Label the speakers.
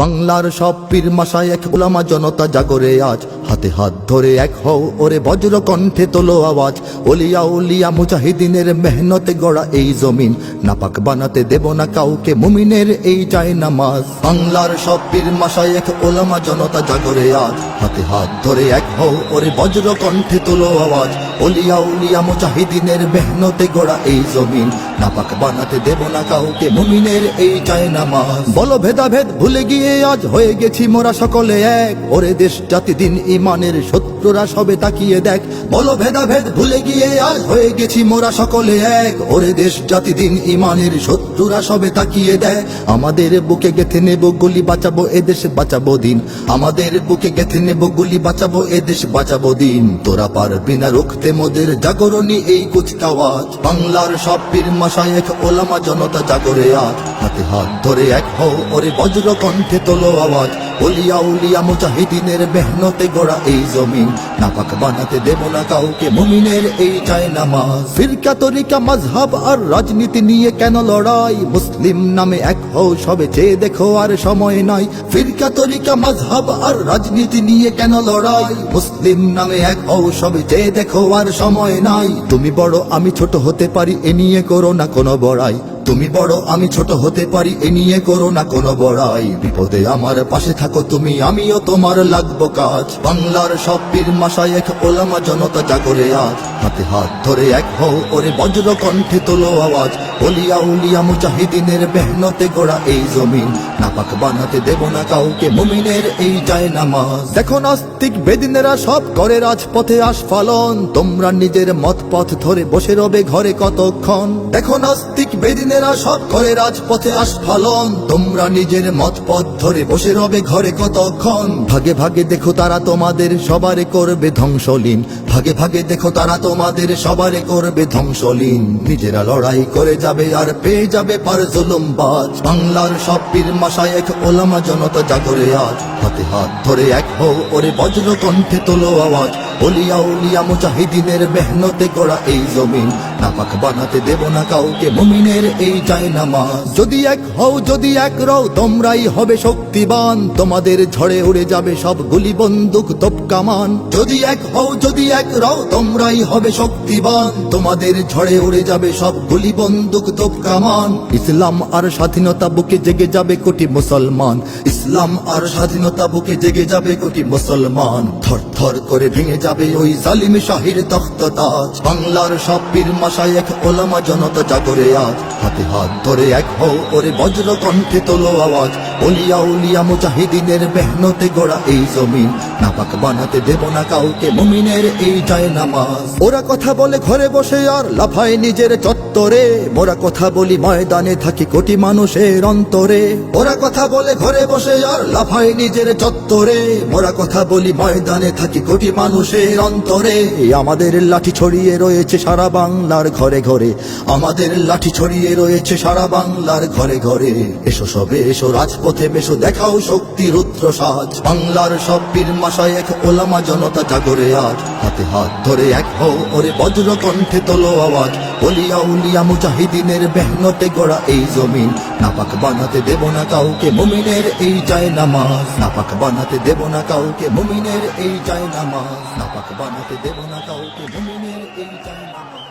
Speaker 1: বাংলার সব পীর মাশায়েখ উলামা জনতা জাগরে আজ, হাতে হাত ধরে এক হও ওরে বজ্র কণ্ঠে তোলো আওয়াজ। ওলিয়া উলিয়া মুজাহিদিনের মেহনতে গড়া এই জমিন, নাপাক বানাতে দেব না কাউকে মুমিনের এই চায় নামাজ। বাংলার সব পীর মাশায়েখ উলামা জনতা জাগরে আজ, হাতে হাত ধরে এক হও ওরে বজ্র কণ্ঠে তোলো আওয়াজ। ওলিয়া উলিয়া মুজাহিদিনের মেহনতে গড়া এই জমিন, নাপাক বানাতে দেব না কাউকে মুমিনের এই চায় নামাজ। বলো ভেদাভেদ ভুলে গিয়ে আজ হয়ে গেছি মোরা সকলে এক, ওরে দেশ জাতি দিন ইমানের শত্রুরা সবে তাকিয়ে দেখ। বলো ভেদাভেদ ভুলে গিয়ে আজ হয়ে গেছি মোরা সকলে এক, ওরে দেশ জাতি দিন ইমানের শত্রুরা সবে তাকিয়ে দেখ। আমাদের বুকে গেথে নেব গুলি, বাঁচাবো এদেশ বাঁচাবো দিন। আমাদের বুকে গেথে নেব গুলি, বাঁচাবো এদেশ বাঁচাবো দিন। তোরা পারবি না রুখতে মোদের জাগরণী এই কুচকাওয়াজ। বাংলার সব পীর মাশায়েখ ওলামা জনতা জাগরে আজ, হাতে হাত ধরে এক হও ওরে বজ্র কণ্ঠে তোলো আওয়াজ। ওলিয়া উলিয়া মুজাহিদিনের মেহনতে গড়া এই জমিন, নাপাক বানাতে দেব না কাউকে মুমিনের এই চায় নামাজ। ফিরকা তরিকা মাযহাব আর রাজনীতি নিয়ে কেন লড়াই, মুসলিম নামে এক হও সবে চেয়ে দেখো আর সময় নাই। ফিরকা তরিকা মাযহাব আর রাজনীতি নিয়ে কেন লড়াই, মুসলিম নামে এক হও সবে চেয়ে দেখো আর সময় নাই। তুমি বড় আমি ছোট হতে পারি এ নিয়ে করো না কোনো বড়াই, তুমি বড় আমি ছোট হতে পারি এ নিয়ে করো না কোনো বড়াই। বিপদে আমার পাশে থাকো তুমি, আমিও তোমার লাগবো কাজ। বাংলার সব পীর মাশায়েখ ওলামা জনতা জাগরে আজ, হাতে হাত ধরে এক হও ওরে বজ্র কণ্ঠে তোলো আওয়াজ। ওলিয়া উলিয়া মুজাহিদিনের মেহনতে গড়া এই জমিন, নাপাক বানাতে দেব না কাউকে মুমিনের এই চায় নামাজ। দেখো নাস্তিক বেদিনেরা সব করে রাজপথে আস্ফালন, তোমরা নিজের মত পথ ধরে বসে রবে ঘরে কতক্ষণ। দেখো নাস্তিক বেদিনেরা সব করে রাজপথে আস্ফালন, তোমরা নিজের মত পথ ধরে বসে রবে ঘরে কতক্ষণ। ভাগে ভাগে দেখো তারা তোমাদের সবারে করবে ধ্বংসলীন, ভাগে ভাগে দেখো তারা তোমাদের সবারে করবে ধ্বংসলীন। নিজেরা লড়াই করে যাবে আর পেয়ে যাবে পার জুলুমবাজ। বাংলার সব পীর মাশায়েখ ওলামা জনতা জাগরে আজ, হাতে হাত ধরে এক হও ওরে বজ্র কণ্ঠে তোলো আওয়াজ। ওলিয়া উলিয়া মুজাহিদিনের মেহনতে গড়া এই জমিন, নাপাক বানাতে দেব না কাউকে মুমিনের এই চায় নামাজ। যদি এক হও যদি এক রও তোমরাই হবে শক্তিবান, তোমাদের ঝড়ে উড়ে যাবে সব গুলি বন্দুক তোপ কামান। যদি এক হও যদি এক রও তোমরাই হবে শক্তিবান, তোমাদের ঝড়ে উড়ে যাবে সব গুলি বন্দুক তোপ কামান। ইসলাম আর স্বাধীনতা বুকে জেগে যাবে কোটি মুসলমান, ইসলাম আর স্বাধীনতা বুকে জেগে যাবে কোটি মুসলমান। থর থর করে ভেঙে যাবে ওই জালিম শাহির তখ্ততাজ। বাংলার সব পীর মাশায়েখ ওলামা জনতা জাগরে আজ, হাতে হাত ধরে এক হও ওরে বজ্র কণ্ঠে তোলো আওয়াজ। ওলিয়া উলিয়া মুজাহিদিনের মেহনতে গড়া এই জমিন, নাপাক বানাতে দেব না কাউকে মুমিনের এই চায় নামাজ। ওরা কথা বলে ঘরে বসে আর লাফায় নিজের চত্বরে, মোরা কথা বলি ময়দানে থাকি কোটি মানুষের অন্তরে। ওরা কথা বলে ঘরে বসে আর লাফায় নিজের চত্বরে, মোরা কথা বলি ময়দানে থাকি কোটি মানুষের অন্তরে। আমাদের লাঠি ছড়িয়ে রয়েছে সারা বাংলার ঘরে ঘরে, আমাদের লাঠি ছড়িয়ে রয়েছে সারা বাংলার ঘরে ঘরে। এসো সবে এসো রাজপথে বেশো দেখাও শক্তি রুদ্র সাজ। বাংলার সব পীর মাশায়েখ ওলামা জনতা জাগরে আজ, হাতে হাত ধরে এক হও ওরে বজ্র কণ্ঠে তোলো আওয়াজ। ওলিয়া উলিয়া মুজাহিদিনের মেহনতে গড়া এই জমিন, নাপাক বানাতে দেব না কাউকে মুমিনের এই চায় নামাজ। নাপাক বানাতে দেব না কাউকে মুমিনের এই চায় নামাজ, নাপাক বানাতে দেব না কাউকে মুমিনের এই চায় নামাজ।